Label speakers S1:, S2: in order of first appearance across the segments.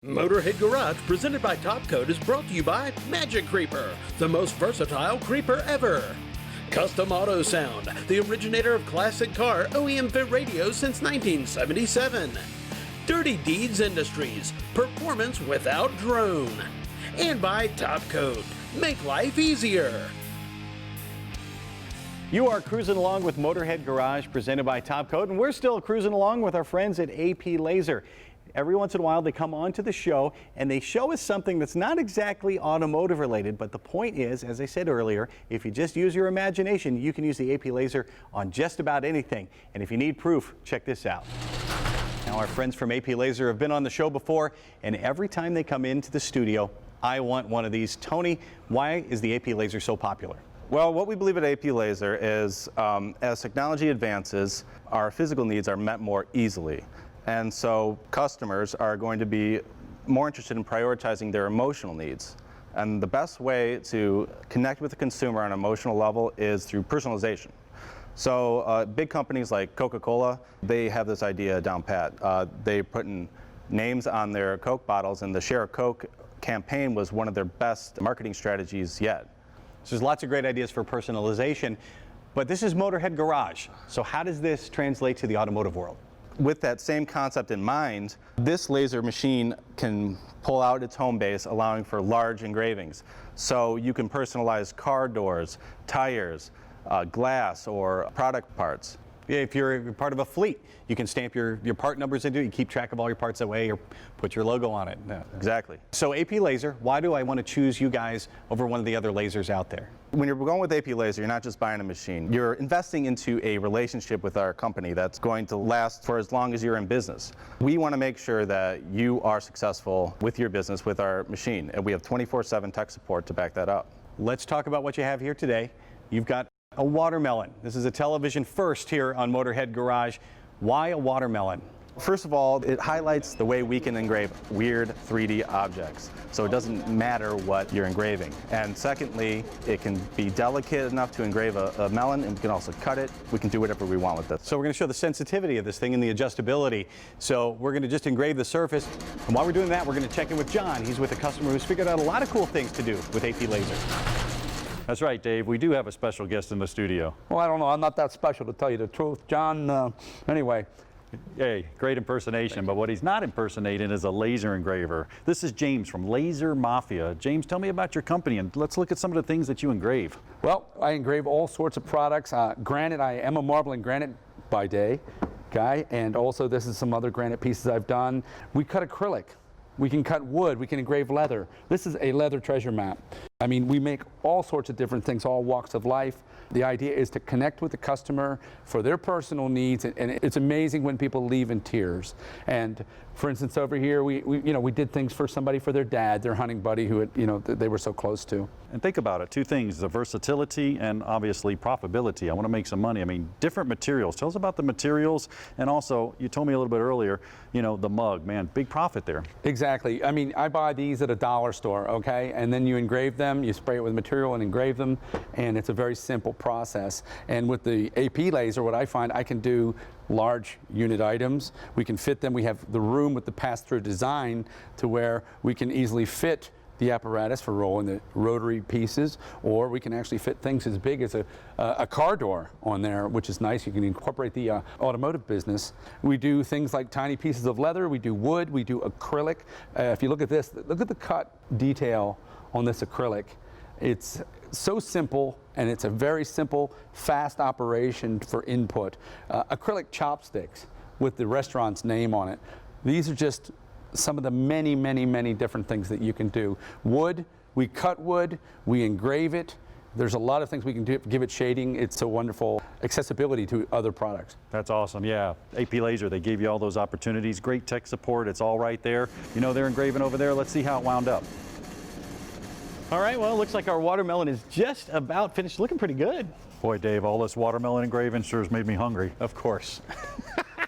S1: Motorhead Garage, presented by Top Coat, is brought to you by Magic Creeper, the most versatile creeper ever. Custom Auto Sound, the originator of classic car OEM fit radios since 1977. Dirty Deeds Industries, performance without drone. And by Top Coat, make life easier.
S2: You are cruising along with Motorhead Garage, presented by Top Coat, and we're still cruising along with our friends at AP Lazer. Every once in a while they come on to the show and they show us something that's not exactly automotive related, but the point is, as I said earlier, if you just use your imagination, you can use the AP Lazer on just about anything. And if you need proof, check this out. Now, our friends from AP Lazer have been on the show before, and every time they come into the studio, I want one of these. Tony, why is the AP Lazer so popular?
S3: Well, what we believe at AP Lazer is as technology advances, our physical needs are met more easily. And so customers are going to be more interested in prioritizing their emotional needs. And the best way to connect with the consumer on an emotional level is through personalization. So big companies like Coca-Cola, they have this idea down pat. They put in names on their Coke bottles, and the Share a Coke campaign was one of their best marketing strategies yet.
S2: So there's lots of great ideas for personalization, but this is Motorhead Garage. So how does this translate to the automotive world?
S3: With that same concept in mind, this laser machine can pull out its home base, allowing for large engravings. So you can personalize car doors, tires, glass, or product parts.
S2: If you're part of a fleet, you can stamp your part numbers into it. You keep track of all your parts that way, or put your logo on it.
S3: Exactly.
S2: So AP Lazer, why do I want to choose you guys over one of the other lasers out there?
S3: When you're going with AP Lazer, you're not just buying a machine. You're investing into a relationship with our company that's going to last for as long as you're in business. We want to make sure that you are successful with your business with our machine, and we have 24/7 tech support to back that up.
S2: Let's talk about what you have here today. You've got a watermelon. This is a television first here on Motorhead Garage. Why a watermelon?
S3: First of all, it highlights the way we can engrave weird 3D objects. So it doesn't matter what you're engraving. And secondly, it can be delicate enough to engrave a melon, and we can also cut it. We can do whatever we want with this.
S2: So we're going to show the sensitivity of this thing and the adjustability. So we're going to just engrave the surface. And while we're doing that, we're going to check in with John. He's with a customer who's figured out a lot of cool things to do with AP Lazer.
S4: That's right, Dave. We do have a special guest in the studio.
S5: Well, I don't know. I'm not that special, to tell you the truth. John, anyway.
S4: Hey, great impersonation, but what he's not impersonating is a laser engraver. This is James from Lazer Mafia. James, tell me about your company, and let's look at some of the things that you engrave.
S5: Well, I engrave all sorts of products. Granite, I am a marble and granite by day guy, and also this is some other granite pieces I've done. We cut acrylic. We can cut wood. We can engrave leather. This is a leather treasure map. I mean, we make all sorts of different things, all walks of life. The idea is to connect with the customer for their personal needs, and it's amazing when people leave in tears. And for instance, over here, we did things for somebody, for their dad, their hunting buddy, who they were so close to.
S4: And think about it, two things, the versatility and obviously profitability. I want to make some money. I mean, different materials. Tell us about the materials, and also, you told me a little bit earlier, the mug, man, big profit there.
S5: Exactly. I mean, I buy these at a dollar store, okay? And then you engrave them, you spray it with material and engrave them, and it's a very simple process. And with the AP Lazer, what I find, I can do large unit items. We can fit them. We have the room with the pass-through design to where we can easily fit the apparatus for rolling the rotary pieces, or we can actually fit things as big as a car door on there, which is nice. You can incorporate the automotive business. We do things like tiny pieces of leather. We do wood. We do acrylic. If you look at this, look at the cut detail on this acrylic. It's so simple, and it's a very simple, fast operation for input. Acrylic chopsticks with the restaurant's name on it. These are just some of the many, many, many different things that you can do. Wood, we cut wood, we engrave it. There's a lot of things we can do, give it shading. It's a wonderful accessibility to other products.
S4: That's awesome, yeah. AP Lazer, they gave you all those opportunities. Great tech support, it's all right there. They're engraving over there. Let's see how it wound up.
S2: All right, well, it looks like our watermelon is just about finished. Looking pretty good.
S4: Boy, Dave, all this watermelon engraving sure has made me hungry.
S2: Of course.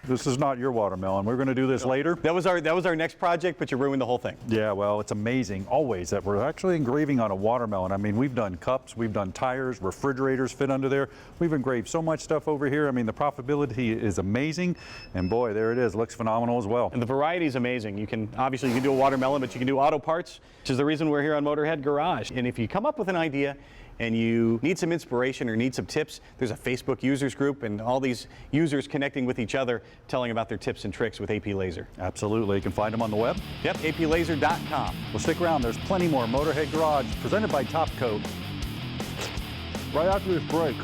S4: This is not your watermelon. We're going to do this later.
S2: That was our next project, but you ruined the whole thing.
S4: Yeah, well, it's amazing always that we're actually engraving on a watermelon. I mean, we've done cups, we've done tires, refrigerators fit under there. We've engraved so much stuff over here. I mean, the profitability is amazing. And boy, there it is. Looks phenomenal as well.
S2: And the variety is amazing. You can do a watermelon, but you can do auto parts, which is the reason we're here on Motorhead Garage. And if you come up with an idea and you need some inspiration or need some tips, there's a Facebook users group and all these users connecting with each other, telling about their tips and tricks with AP Lazer.
S4: Absolutely. You can find them on the web.
S2: Yep, aplazer.com.
S4: Well, stick around. There's plenty more Motorhead Garage presented by Top Coat right after this break.